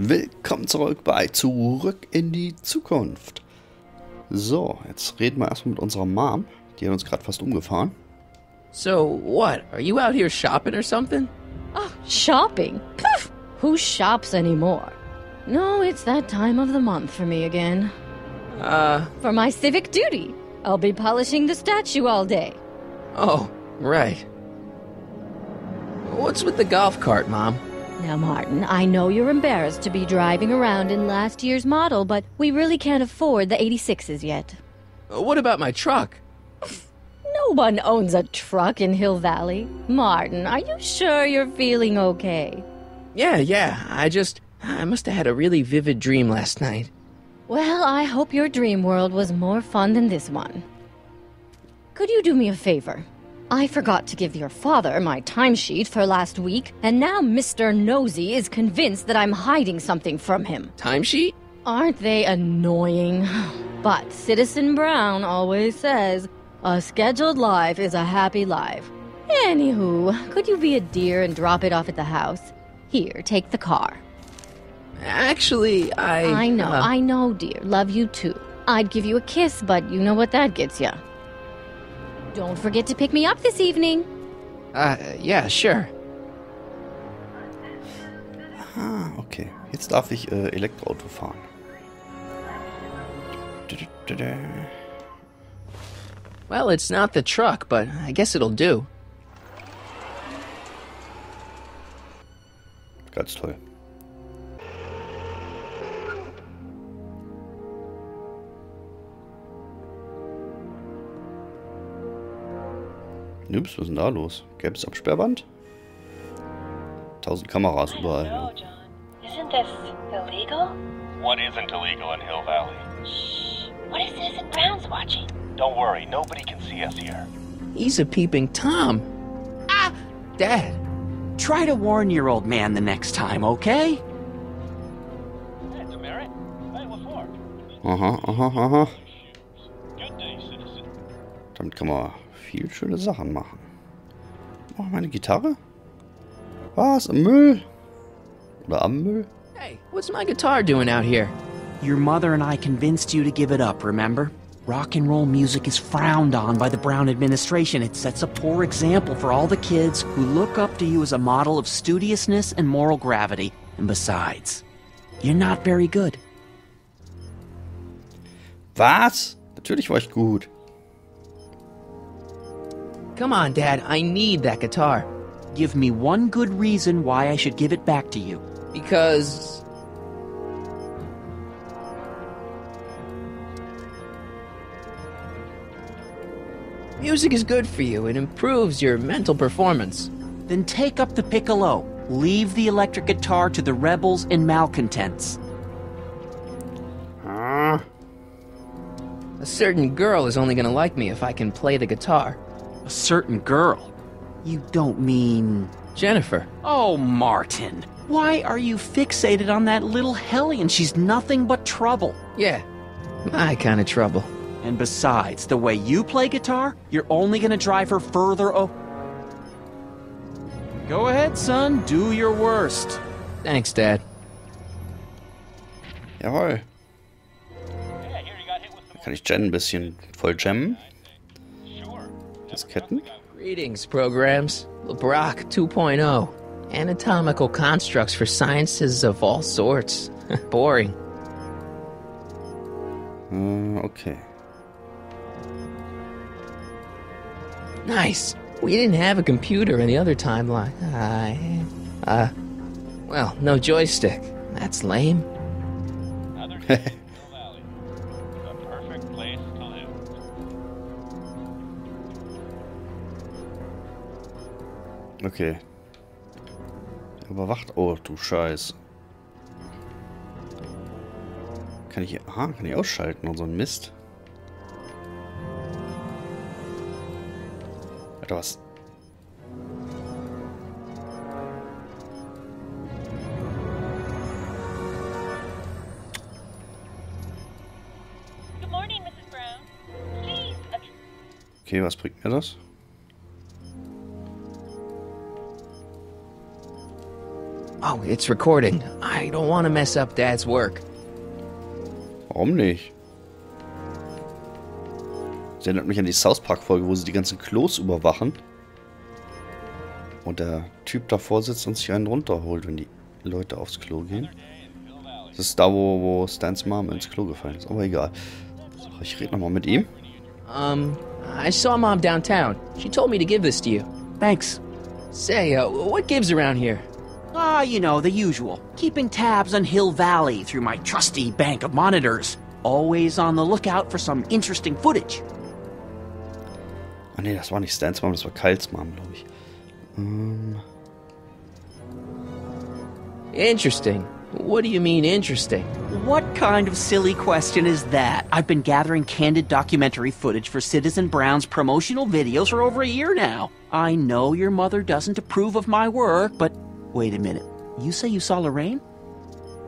Willkommen zurück bei Zurück in die Zukunft. So, jetzt reden wir erstmal mit unserer Mom. Die hat uns gerade fast umgefahren. So, what? Are you out here shopping or something? Oh, shopping? Poof! Who shops anymore? No, it's that time of the month for me again. For my civic duty. I'll be polishing the statue all day. Oh, right. What's with the golf cart, Mom? Now, Martin, I know you're embarrassed to be driving around in last year's model, but we really can't afford the 86s yet. What about my truck? No one owns a truck in Hill Valley. Martin, are you sure you're feeling okay? Yeah, I must have had a really vivid dream last night. Well, I hope your dream world was more fun than this one. Could you do me a favor? I forgot to give your father my timesheet for last week, and now Mr. Nosy is convinced that I'm hiding something from him. Timesheet? Aren't they annoying? But Citizen Brown always says, a scheduled life is a happy life. Anywho, could you be a dear and drop it off at the house? Here, take the car. Actually, I know, dear. Love you too. I'd give you a kiss, but you know what that gets ya. Don't forget to pick me up this evening. Yeah, sure. Ah, okay. Jetzt darf ich Elektroauto fahren. Well, it's not the truck, but I guess it'll do. Ganz toll. Ups, was ist denn da los? Gelbes Absperrband? 1000 Kameras überall. No, John. Isn't this illegal? What isn't illegal in Hill Valley? Shh. What if Citizen Brown's watching? Don't worry, nobody can see us here. He's a peeping Tom. Ah! Dad. Try to warn your old man the next time, okay? Hey, Demerit. Hey, what for? Aha. Good day, citizen. Damit kann man viel schöne Sachen machen. Oh, meine Gitarre? Was? Im Müll? Oder am Müll? Hey, what's my guitar doing out here? Your mother and I convinced you to give it up, remember? Rock and roll music is frowned on by the Brown administration. It sets a poor example for all the kids who look up to you as a model of studiousness and moral gravity. And besides, you're not very good. Was? Natürlich war ich gut. Come on, Dad, I need that guitar. Give me one good reason why I should give it back to you. Because... music is good for you. It improves your mental performance. Then take up the piccolo. Leave the electric guitar to the rebels and malcontents. A certain girl is only gonna like me if I can play the guitar. A certain girl? You don't mean... Jennifer. Oh, Martin. Why are you fixated on that little hellion? She's nothing but trouble. Yeah, my kind of trouble. And besides, the way you play guitar, you're only gonna drive her further Go ahead, son. Do your worst. Thanks, Dad. Jawohl. Yeah, here you got hit with some Kann ich Jen ein bisschen voll jammen? Sure. Disketten? Greetings, programs. LeBrock 2.0. Anatomical constructs for sciences of all sorts. Boring. Okay. Nice. We didn't have a computer in the other timeline. Well, no joystick. That's lame. Another day in Hill Valley. The perfect place to live. Okay. Überwacht. Oh, du Scheiß. Kann ich ausschalten und so ein Mist? Alter, was? Good morning, Mrs. Brown. Please, Okay, was bringt mir das? Oh, it's recording. I don't want to mess up Dad's work. Warum nicht? Das erinnert mich an die South Park-Folge, wo sie die ganzen Klos überwachen. Und der Typ davor sitzt und sich einen runterholt, wenn die Leute aufs Klo gehen. Das ist da, wo Stans Mom ins Klo gefallen ist. Aber egal. So, ich rede nochmal mit ihm. I saw Mom downtown. She told me to give this to you. Thanks. Say, what gives around here? You know, the usual. Keeping tabs on Hill Valley through my trusty bank of monitors. Always on the lookout for some interesting footage. Ah ne, das war nicht Stans Mom, das war Kyles Mom, glaube ich. Interesting. What do you mean, interesting? What kind of silly question is that? I've been gathering candid documentary footage for Citizen Brown's promotional videos for over a year now. I know your mother doesn't approve of my work, but wait a minute. You say you saw Lorraine?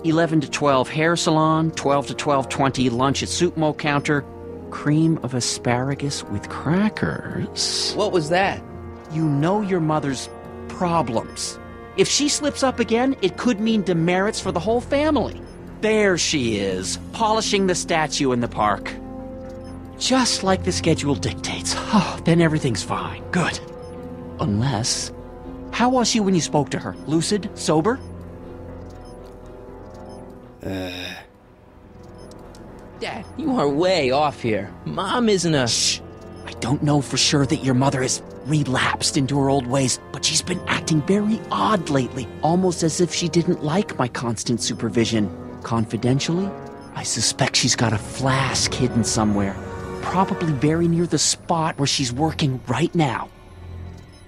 11 to 12 hair salon, 12 to 12:20 lunch at Soup Mo counter, cream of asparagus with crackers. What was that? You know your mother's problems. If she slips up again, it could mean demerits for the whole family. There she is, polishing the statue in the park. Just like the schedule dictates. Oh, then everything's fine. Good. Unless... How was she when you spoke to her? Lucid? Sober? Dad, you are way off here. Mom isn't a... Shh. I don't know for sure that your mother has relapsed into her old ways, but she's been acting very odd lately, almost as if she didn't like my constant supervision. Confidentially, I suspect she's got a flask hidden somewhere, probably very near the spot where she's working right now.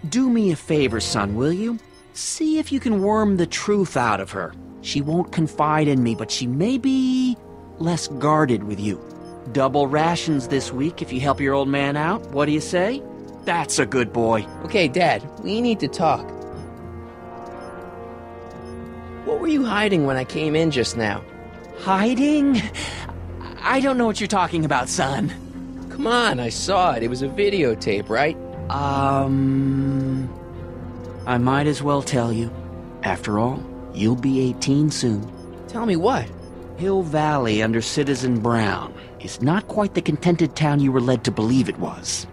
Do me a favor, son, will you? See if you can worm the truth out of her. She won't confide in me, but she may be less guarded with you. Double rations this week if you help your old man out. What do you say? That's a good boy. Okay, Dad, we need to talk. What were you hiding when I came in just now? Hiding? I don't know what you're talking about, son. Come on, I saw it. It was a videotape, right? I might as well tell you. After all, you'll be 18 soon. Tell me what? Hill Valley under Citizen Brown is not quite the contented town you were led to believe it was.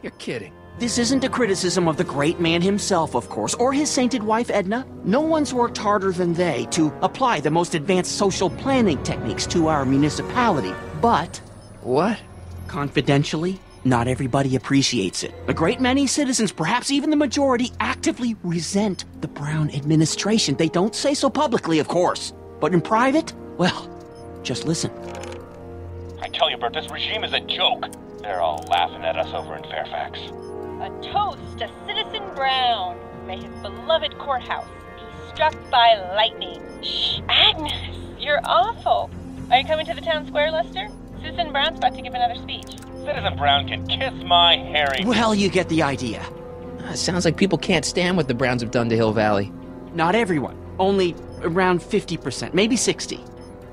You're kidding. This isn't a criticism of the great man himself, of course, or his sainted wife, Edna. No one's worked harder than they to apply the most advanced social planning techniques to our municipality. But... What? Confidentially, not everybody appreciates it. A great many citizens, perhaps even the majority, actively resent the Brown administration. They don't say so publicly, of course. But in private, well, just listen. I tell you, Bert, this regime is a joke. They're all laughing at us over in Fairfax. A toast to Citizen Brown. May his beloved courthouse be struck by lightning. Shh, Agnes, you're awful. Are you coming to the town square, Lester? Citizen Brown's about to give another speech. Citizen Brown can kiss my hairy... Well, you get the idea. Sounds like people can't stand what the Browns have done to Hill Valley. Not everyone. Only around 50%, maybe 60.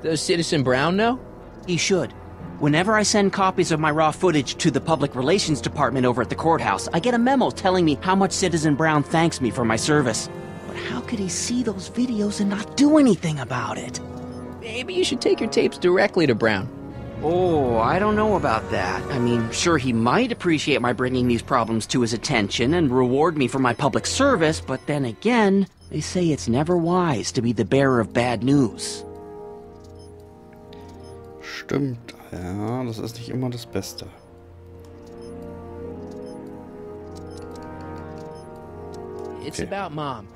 Does Citizen Brown know? He should. Whenever I send copies of my raw footage to the Public Relations Department over at the courthouse, I get a memo telling me how much Citizen Brown thanks me for my service. But how could he see those videos and not do anything about it? Maybe you should take your tapes directly to Brown. Oh, I don't know about that. I mean, sure, he might appreciate my bringing these problems to his attention and reward me for my public service, but then again, they say it's never wise to be the bearer of bad news. Stimmt, ja, das ist nicht immer das Beste. It's about Mom.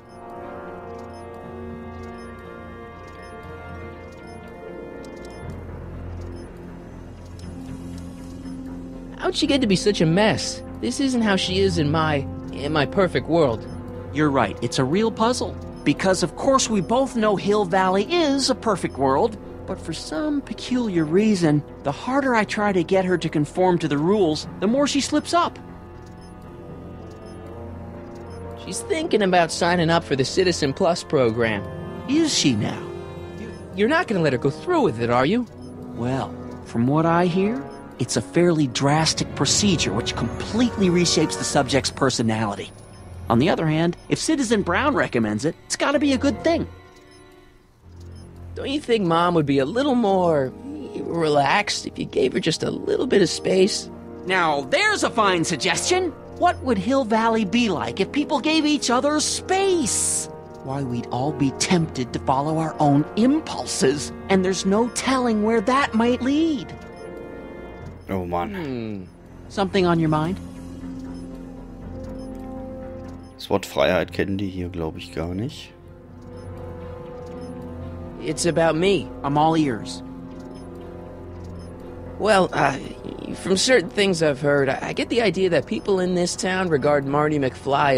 How'd she get to be such a mess? This isn't how she is in my perfect world. You're right, it's a real puzzle. Because of course we both know Hill Valley is a perfect world, but for some peculiar reason, the harder I try to get her to conform to the rules, the more she slips up. She's thinking about signing up for the Citizen Plus program. Is she now? You're not gonna let her go through with it, are you? Well, from what I hear, it's a fairly drastic procedure which completely reshapes the subject's personality. On the other hand, if Citizen Brown recommends it, it's gotta be a good thing. Don't you think Mom would be a little more relaxed if you gave her just a little bit of space? Now, there's a fine suggestion. What would Hill Valley be like if people gave each other space? Why, we'd all be tempted to follow our own impulses, and there's no telling where that might lead. Oh Mann. Something on your mind? Das Wort Freiheit kennen die hier, glaube ich, gar nicht. It's about me. I'm all ears. Well, from certain things I've heard, I get the idea that people in this town regard Marty McFly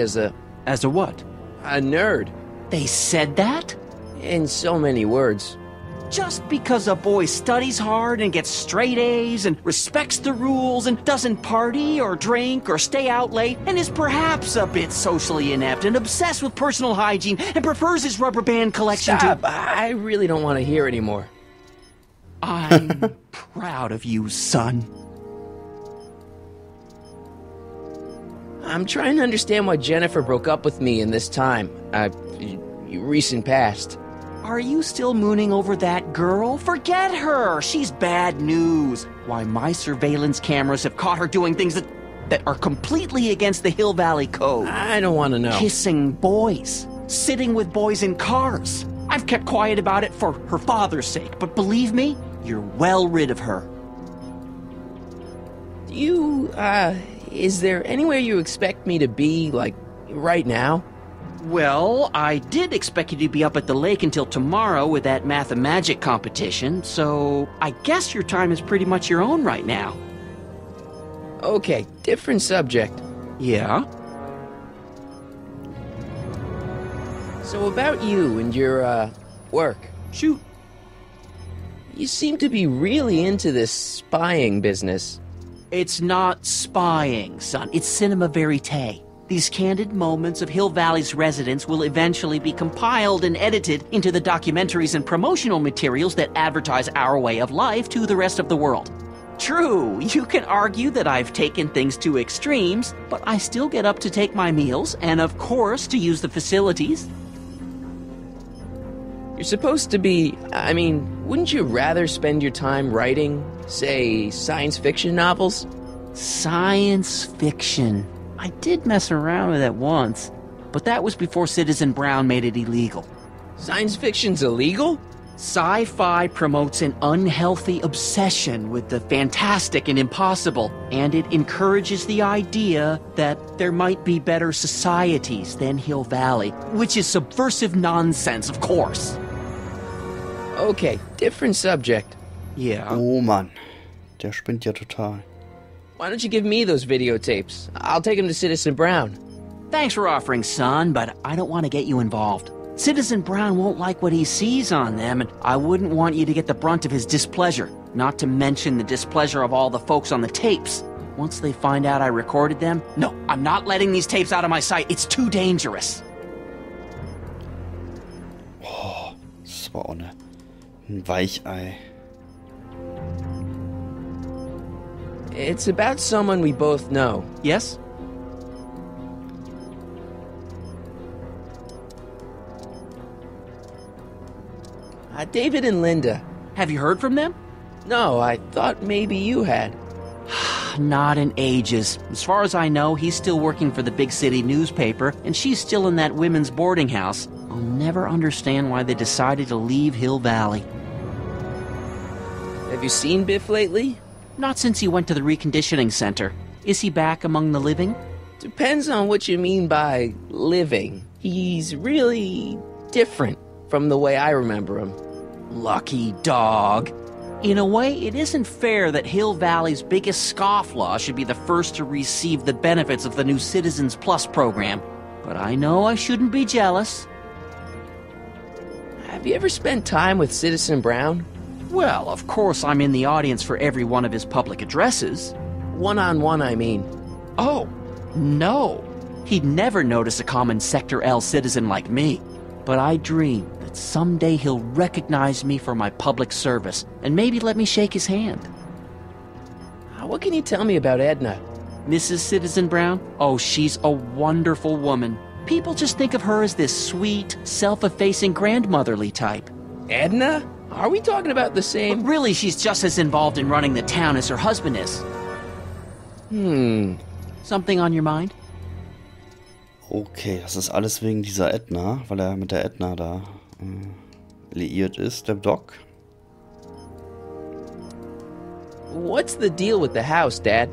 as a what? a nerd. They said that? In so many words. Just because a boy studies hard and gets straight A's and respects the rules and doesn't party or drink or stay out late and is perhaps a bit socially inept and obsessed with personal hygiene and prefers his rubber band collection Stop! to... I really don't want to hear anymore. I'm proud of you, son. I'm trying to understand why Jennifer broke up with me in this time. Recent past. Are you still mooning over that girl? Forget her! She's bad news. Why, my surveillance cameras have caught her doing things that are completely against the Hill Valley Code. I don't want to know. Kissing boys. Sitting with boys in cars. I've kept quiet about it for her father's sake, but believe me, you're well rid of her. Is there anywhere you expect me to be, like, right now? Well, I did expect you to be up at the lake until tomorrow with that math-and-magic competition, so I guess your time is pretty much your own right now. Okay, different subject. Yeah? So about you and your, work. Shoot. You seem to be really into this spying business. It's not spying, son. It's cinema verite. These candid moments of Hill Valley's residents will eventually be compiled and edited into the documentaries and promotional materials that advertise our way of life to the rest of the world. True, you can argue that I've taken things to extremes, but I still get up to take my meals and, of course, to use the facilities. You're supposed to be... wouldn't you rather spend your time writing, say, science fiction novels? Science fiction. I did mess around with it once, but that was before Citizen Brown made it illegal. Science fiction's illegal? Sci-fi promotes an unhealthy obsession with the fantastic and impossible, and it encourages the idea that there might be better societies than Hill Valley, which is subversive nonsense, of course. Okay, different subject. Yeah. Oh Mann. Der spinnt ja total. Why don't you give me those videotapes? I'll take them to Citizen Brown. Thanks for offering, son, but I don't want to get you involved. Citizen Brown won't like what he sees on them, and I wouldn't want you to get the brunt of his displeasure, not to mention the displeasure of all the folks on the tapes. Once they find out I recorded them, no, I'm not letting these tapes out of my sight. It's too dangerous. Oh, das war auch ein Weichei. It's about someone we both know. Yes? David and Linda. Have you heard from them? No, I thought maybe you had. Not in ages. As far as I know, he's still working for the big city newspaper, and she's still in that women's boarding house. I'll never understand why they decided to leave Hill Valley. Have you seen Biff lately? Not since he went to the reconditioning center. Is he back among the living? Depends on what you mean by living. He's really different from the way I remember him. Lucky dog. In a way, it isn't fair that Hill Valley's biggest scofflaw should be the first to receive the benefits of the new Citizens Plus program. But I know I shouldn't be jealous. Have you ever spent time with Citizen Brown? Well, of course I'm in the audience for every one of his public addresses. One-on-one, I mean. Oh, no. He'd never notice a common Sector L citizen like me. But I dream that someday he'll recognize me for my public service and maybe let me shake his hand. What can you tell me about Edna? Mrs. Citizen Brown? Oh, she's a wonderful woman. People just think of her as this sweet, self-effacing grandmotherly type. Edna? Are we talking about the But same? really, she's just as involved in running the town as her husband is. Something on your mind? Okay, das ist alles wegen dieser Edna, weil er mit der Edna da liiert ist, der Doc. What's the deal with the house, Dad?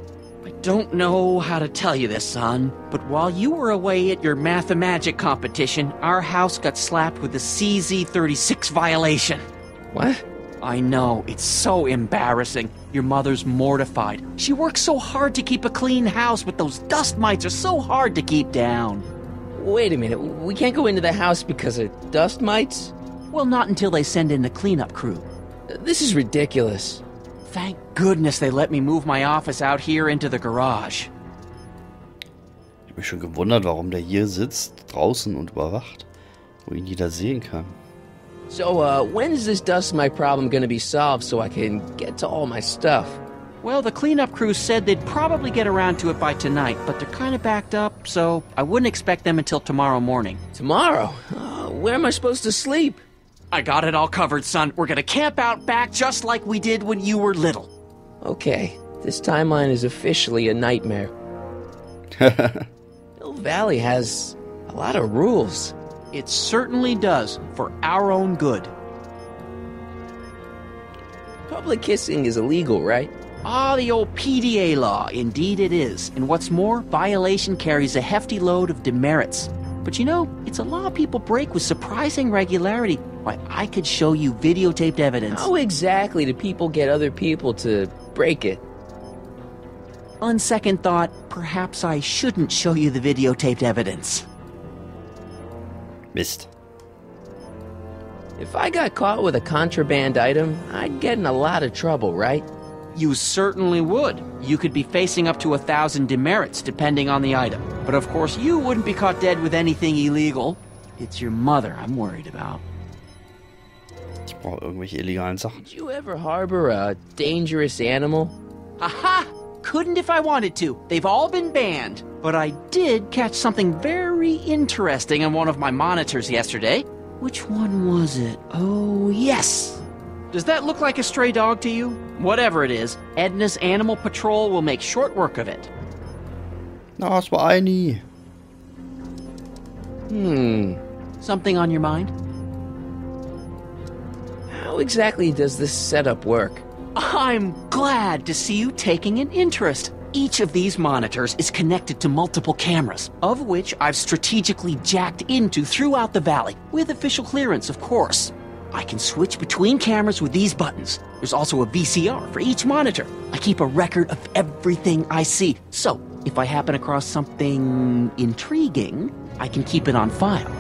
I don't know how to tell you this, son, but while you were away at your Mathemagic competition, our house got slapped with a CZ36 violation. What? I know, it's so embarrassing. Your mother's mortified. She works so hard to keep a clean house, but those dust mites are so hard to keep down. Wait a minute, we can't go into the house because of dust mites? Well, not until they send in the cleanup crew. This is ridiculous. Thank goodness they let me move my office out here into the garage. Ich habe mich schon gewundert, warum der hier sitzt, draußen und überwacht, wo ihn jeder sehen kann. So, when is this dust mite problem gonna be solved so I can get to all my stuff? Well, the cleanup crew said they'd probably get around to it by tonight, but they're kind of backed up, so I wouldn't expect them until tomorrow morning. Tomorrow? Where am I supposed to sleep? I got it all covered, son. We're gonna camp out back just like we did when you were little. Okay, this timeline is officially a nightmare. Hill Valley has a lot of rules. It certainly does, for our own good. Public kissing is illegal, right? Ah, the old PDA law. Indeed it is. And what's more, violation carries a hefty load of demerits. But you know, it's a law people break with surprising regularity. Why, I could show you videotaped evidence. How exactly do people get other people to break it? On second thought, perhaps I shouldn't show you the videotaped evidence. Mist. If I got caught with a contraband item, I'd get in a lot of trouble, right? You certainly would. You could be facing up to 1,000 demerits, depending on the item. But of course, you wouldn't be caught dead with anything illegal. It's your mother I'm worried about. Ich brauche irgendwelche illegalen Sachen. Did you ever harbor a dangerous animal? Aha! Couldn't if I wanted to. They've all been banned. But I did catch something very interesting on one of my monitors yesterday. Which one was it? Oh, yes! Does that look like a stray dog to you? Whatever it is, Edna's Animal Patrol will make short work of it. Na, es war Eini. Something on your mind? How exactly does this setup work? I'm glad to see you taking an interest. Each of these monitors is connected to multiple cameras, of which I've strategically jacked into throughout the valley, with official clearance, of course. I can switch between cameras with these buttons. There's also a VCR for each monitor. I keep a record of everything I see, so if I happen across something intriguing, I can keep it on file.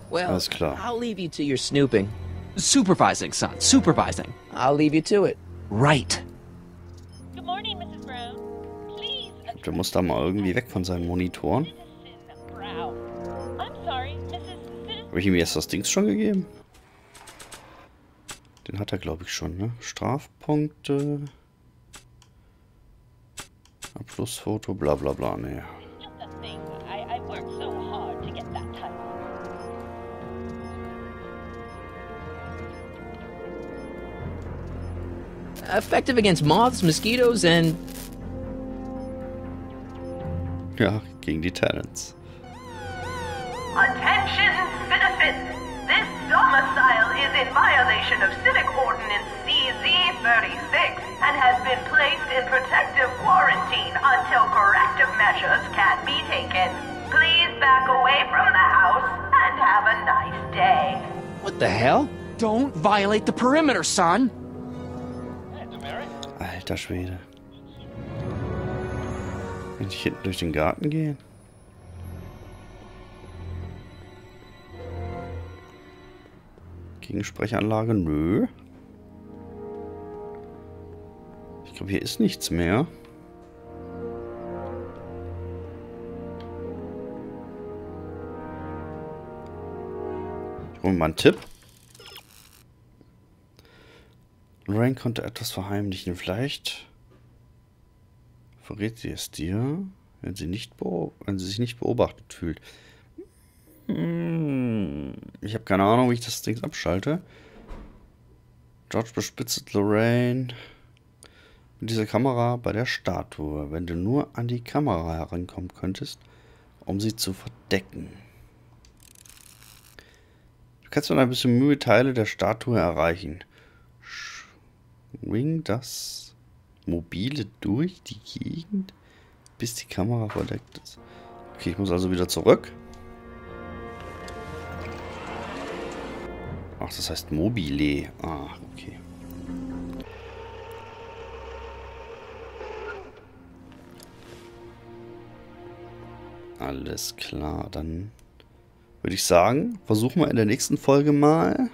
Well, Alles klar. I'll leave you to your snooping. Supervising, son, supervising. I'll leave you to it. Right. Good morning, Mrs. Brown. Please. Der muss da mal irgendwie weg von seinen Monitoren. Citizen Brown. I'm sorry, Mrs. Citizen. Habe ich ihm jetzt das Dings schon gegeben? Den hat er, glaube ich, schon, ne? Strafpunkte. Abschlussfoto, bla bla bla, ne. Just a thing. I worked so hard to get that title. Effective against moths, mosquitoes, and... Ja, gegen die Talents. Attention, citizens! This domicile is in violation of Civic Ordinance CZ36 and has been placed in protective quarantine until corrective measures can be taken. Please back away from the house and have a nice day. What the hell? Don't violate the perimeter, son. Alter Schwede. Kann ich hinten durch den Garten gehen? Gegensprechanlage? Nö. Ich glaube, hier ist nichts mehr. Ich hole mal einen Tipp. Lorraine konnte etwas verheimlichen. Vielleicht verrät sie es dir, wenn sie sich nicht beobachtet fühlt. Ich habe keine Ahnung, wie ich das Ding abschalte. George bespitzt Lorraine mit dieser Kamera bei der Statue. Wenn du nur an die Kamera herankommen könntest, um sie zu verdecken. Du kannst mit ein bisschen Mühe Teile der Statue erreichen. Schwing das Mobile durch die Gegend, bis die Kamera verdeckt ist. Okay, ich muss also wieder zurück. Ach, das heißt Mobile. Ah, okay. Alles klar, dann würde ich sagen, versuchen wir in der nächsten Folge mal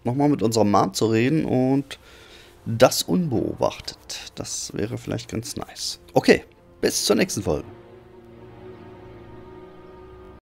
nochmal mit unserer Mom zu reden und das unbeobachtet. Das wäre vielleicht ganz nice. Okay, bis zur nächsten Folge.